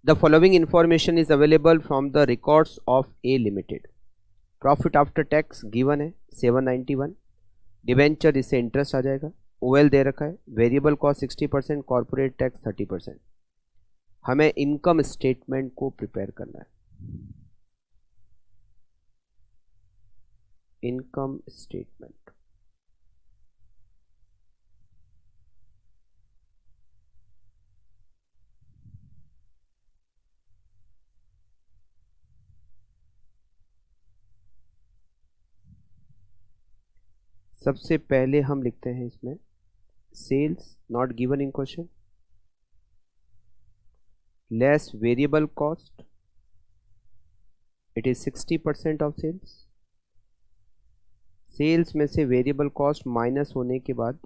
The following information is available from the records of A Limited. Profit after tax given है 791, debenture इससे interest आ जाएगा, OL दे रखा है, variable cost 60%, corporate tax 30%. हमें income statement को prepare करना है. इनकम स्टेटमेंट सबसे पहले हम लिखते हैं इसमें sales not given in question less variable cost, it is 60% of sales. Sales में से वेरिएबल कॉस्ट माइनस होने के बाद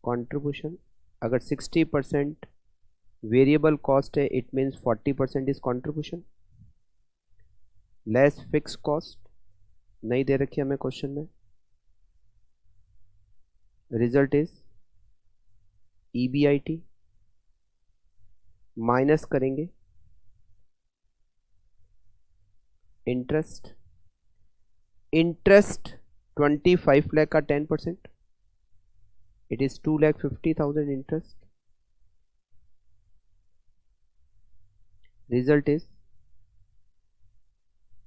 कंट्रीब्यूशन. अगर 60% वेरिएबल कॉस्ट है it means 40% is contribution. Less fix cost नहीं दे रखी हमें क्वेश्चन में. Result is EBIT. माइनस करेंगे इंटरेस्ट. इंटरेस्ट 25 लाख का 10%, it is 2,50,000 interest. Result is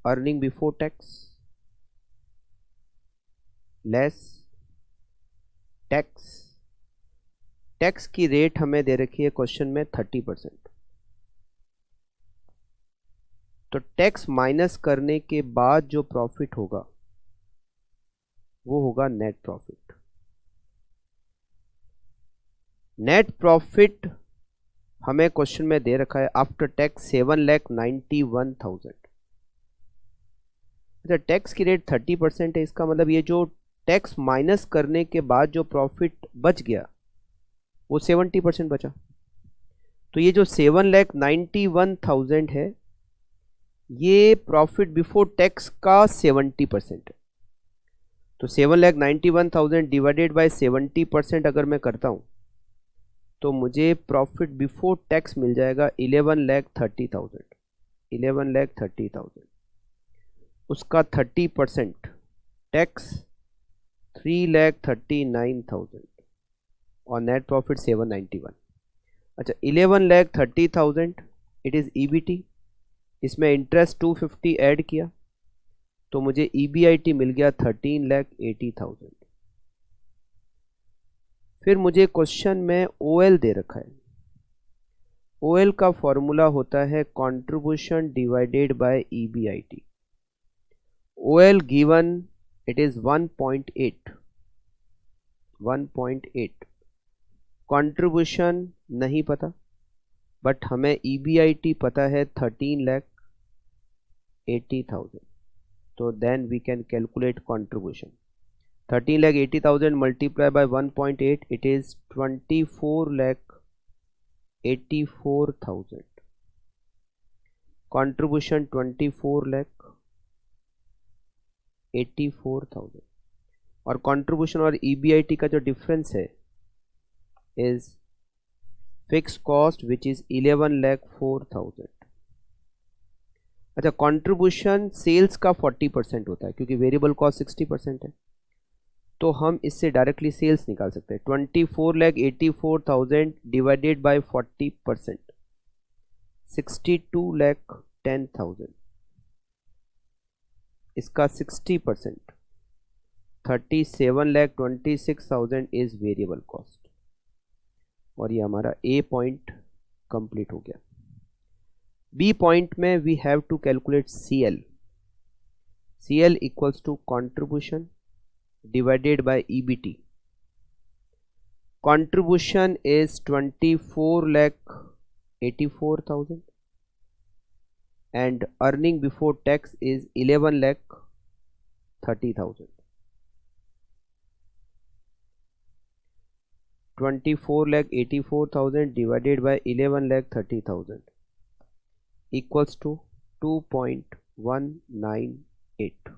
earning before tax less tax. Tax की रेट हमें दे रखी है क्वेश्चन में 30%. तो टैक्स माइनस करने के बाद जो प्रॉफिट होगा वो होगा नेट प्रॉफिट. नेट प्रॉफिट हमें क्वेश्चन में दे रखा है आफ्टर टैक्स 7,91,000. अच्छा, टैक्स की रेट 30% है, इसका मतलब ये जो टैक्स माइनस करने के बाद जो प्रॉफिट बच गया वो 70% बचा. तो ये जो 7,91,000 है ये प्रॉफिट बिफोर टैक्स का 70% है. तो 7,91,000 डिवाइडेड बाय 70% अगर मैं करता हूं तो मुझे प्रॉफिट बिफोर टैक्स मिल जाएगा 11,30,000. 11,30,000 उसका 30% टैक्स 3,39,000 और नेट प्रॉफिट 791. अच्छा, 11,30,000 इट इज EBT. इसमें इंटरेस्ट 250 ऐड किया तो मुझे EBIT मिल गया 13,80,000. फिर मुझे क्वेश्चन में OL दे रखा है. OL का फॉर्मूला होता है contribution divided by EBIT. OL given it is 1.8. Contribution नहीं पता बट हमें EBIT पता है 13,80,000. तो then we can calculate contribution. 13,80,000 multiply by 1.8 it is 24,84,000. Contribution 24,84,000 और कंट्रीब्यूशन और EBIT का जो डिफरेंस है is fix cost which is 11,04,000. अच्छा, कंट्रीब्यूशन सेल्स का 40% होता है क्योंकि वेरिएबल कॉस्ट 60% है. तो हम इससे डायरेक्टली सेल्स निकाल सकते हैं. 24,84,000 डिवाइडेड बाय 40% 62,10,000. इसका 60% 37,26,000 इज वेरिएबल कॉस्ट. और ये हमारा A पॉइंट कंप्लीट हो गया. B पॉइंट में we have to calculate CL. CL equals to contribution divided by EBT. Contribution is 24,84,000 and earning before tax is 11,30,000. 24,84,000 divided by 11,30,000 equals to 2.198.